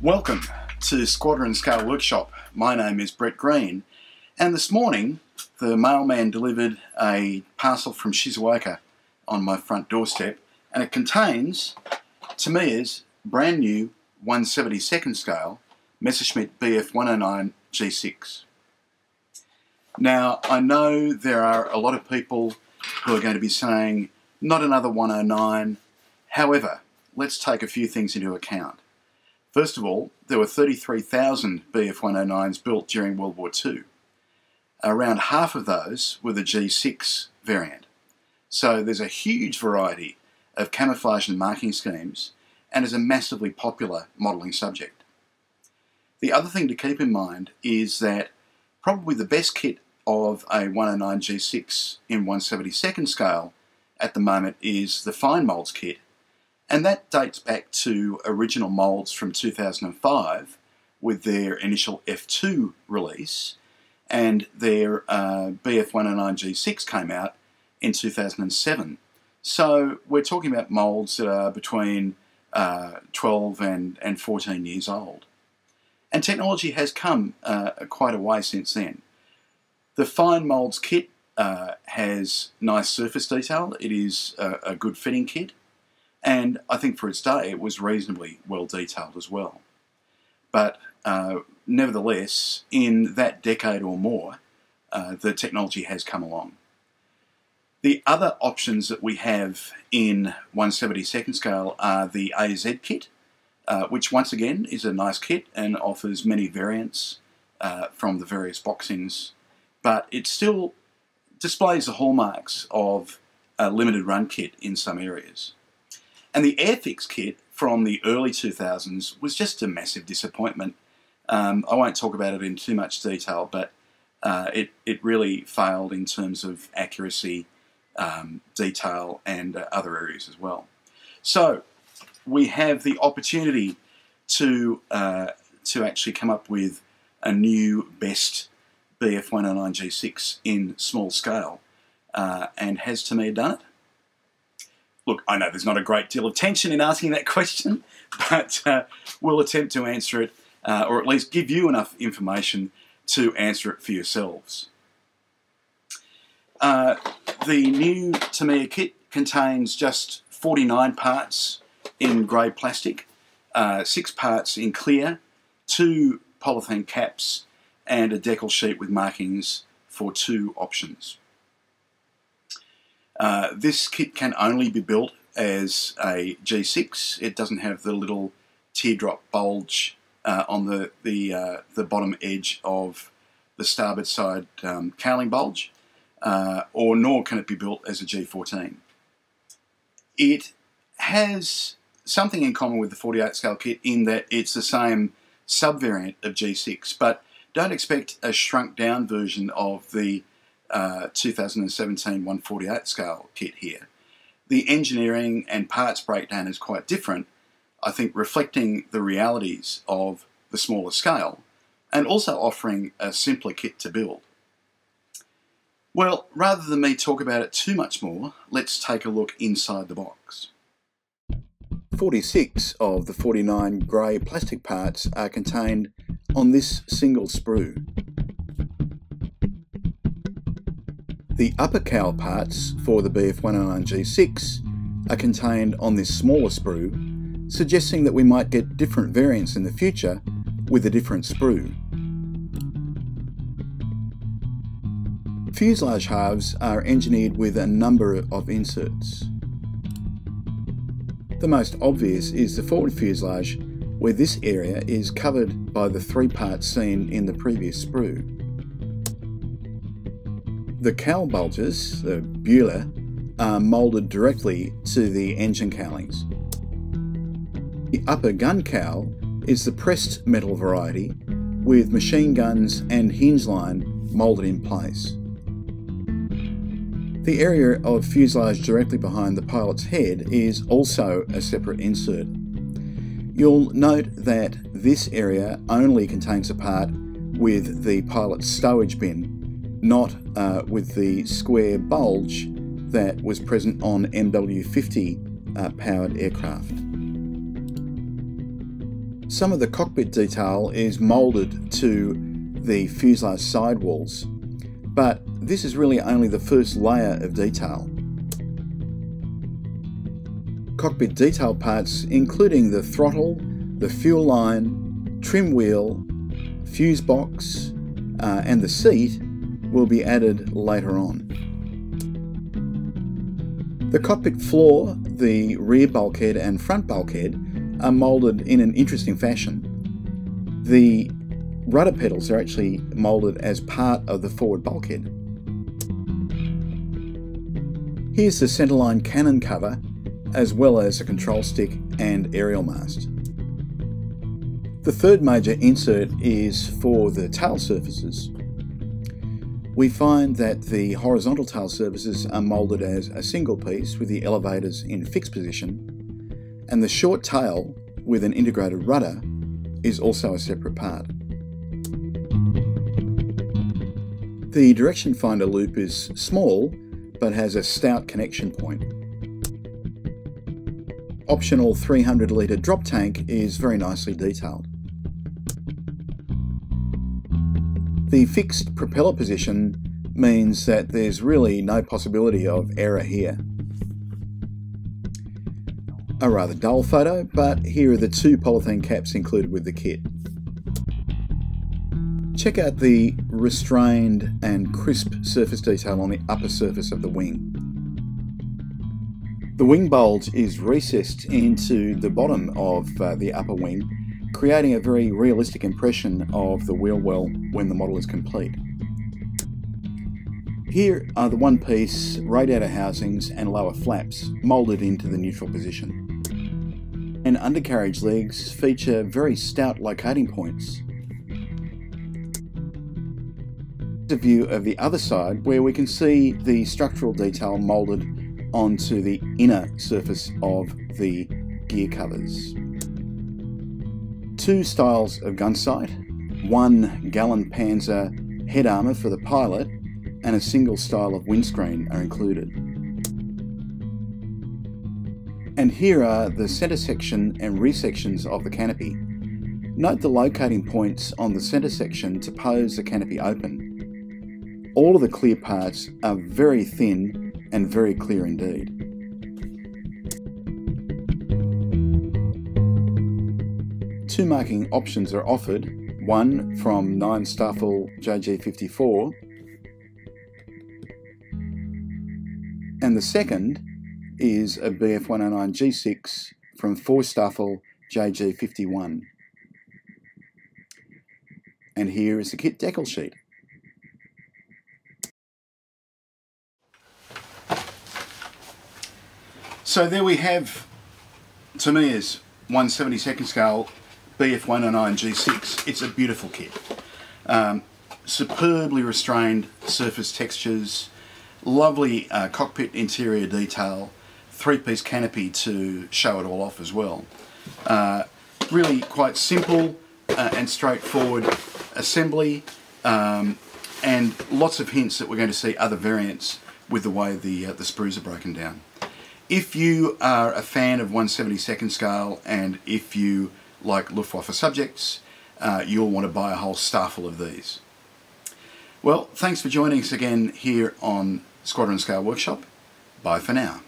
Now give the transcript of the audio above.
Welcome to Squadron ScaleWorkshop. My name is Brett Green, and this morning the mailman delivered a parcel from Shizuoka on my front doorstep, and it contains Tamiya's brand new 1/72nd scale Messerschmitt Bf 109 G6. Now, I know there are a lot of people who are going to be saying, not another 109. However, let's take a few things into account. First of all, there were 33,000 Bf 109s built during World War II. Around half of those were the G6 variant. So there's a huge variety of camouflage and marking schemes, and is a massively popular modelling subject. The other thing to keep in mind is that probably the best kit of a 109 G6 in 1/72nd scale at the moment is the Fine Moulds kit, and that dates back to original moulds from 2005 with their initial F2 release, and their Bf 109 G6 came out in 2007. So we're talking about moulds that are between 12 and 14 years old. And technology has come quite a way since then. The Fine Moulds kit has nice surface detail. It is a good fitting kit, and I think for its day it was reasonably well detailed as well. But nevertheless, in that decade or more, the technology has come along. The other options that we have in 1/72nd scale are the AZ kit, which once again is a nice kit and offers many variants from the various boxings, but it still displays the hallmarks of a limited run kit in some areas. And the Airfix kit from the early 2000s was just a massive disappointment. I won't talk about it in too much detail, but it really failed in terms of accuracy, detail, and other areas as well. So we have the opportunity to actually come up with a new best Bf 109 G6 in small scale. And has Tamiya done it? Look, I know there's not a great deal of tension in asking that question, but we'll attempt to answer it, or at least give you enough information to answer it for yourselves. The new Tamiya kit contains just 49 parts in grey plastic, 6 parts in clear, 2 polythene caps, and a decal sheet with markings for 2 options. This kit can only be built as a G6. It doesn't have the little teardrop bulge on the bottom edge of the starboard side cowling bulge, nor can it be built as a G14. It has something in common with the 48 scale kit in that it's the same sub-variant of G6, but don't expect a shrunk down version of the 2017 1/48 scale kit here. The engineering and parts breakdown is quite different, I think reflecting the realities of the smaller scale, and also offering a simpler kit to build. Well, rather than me talk about it too much more, let's take a look inside the box. 46 of the 49 grey plastic parts are contained on this single sprue. The upper cowl parts for the Bf 109 G6 are contained on this smaller sprue, suggesting that we might get different variants in the future with a different sprue. Fuselage halves are engineered with a number of inserts. The most obvious is the forward fuselage, where this area is covered by the 3 parts seen in the previous sprue. The cowl bulges, the bulla, are moulded directly to the engine cowlings. The upper gun cowl is the pressed metal variety, with machine guns and hinge line moulded in place. The area of fuselage directly behind the pilot's head is also a separate insert. You'll note that this area only contains a part with the pilot's stowage bin, not with the square bulge that was present on MW50 powered aircraft. Some of the cockpit detail is moulded to the fuselage sidewalls, but this is really only the first layer of detail. Cockpit detail parts, including the throttle, the fuel line, trim wheel, fuse box, and the seat, will be added later on. The cockpit floor, the rear bulkhead and front bulkhead are moulded in an interesting fashion. The rudder pedals are actually moulded as part of the forward bulkhead. Here's the centerline cannon cover, as well as a control stick and aerial mast. The third major insert is for the tail surfaces. We find that the horizontal tail surfaces are moulded as a single piece with the elevators in fixed position, and the short tail with an integrated rudder is also a separate part. The direction finder loop is small but has a stout connection point. Optional 300 litre drop tank is very nicely detailed. The fixed propeller position means that there's really no possibility of error here. A rather dull photo, but here are the two polythene caps included with the kit. Check out the restrained and crisp surface detail on the upper surface of the wing. The wing bulge is recessed into the bottom of the upper wing, creating a very realistic impression of the wheel well when the model is complete. Here are the one-piece radiator housings and lower flaps moulded into the neutral position. And undercarriage legs feature very stout locating points. A view of the other side where we can see the structural detail moulded onto the inner surface of the gear covers. Two styles of gun sight, one Gallen Panzer head armour for the pilot and a single style of windscreen are included. And here are the centre section and rear sections of the canopy. Note the locating points on the centre section to pose the canopy open. All of the clear parts are very thin and very clear indeed. Two marking options are offered, one from 9 Staffel JG54 and the second is a Bf 109 G6 from 4 Staffel JG51. And here is the kit decal sheet. So there we have Tamiya's 1/72 scale Bf 109 G6. It's a beautiful kit. Superbly restrained surface textures, lovely cockpit interior detail, three-piece canopy to show it all off as well. Really quite simple and straightforward assembly, and lots of hints that we're going to see other variants with the way the sprues are broken down. If you are a fan of 1/72 scale and if you like Luftwaffe subjects, you'll want to buy a whole staffel of these. Well, thanks for joining us again here on Squadron Scale Workshop. Bye for now.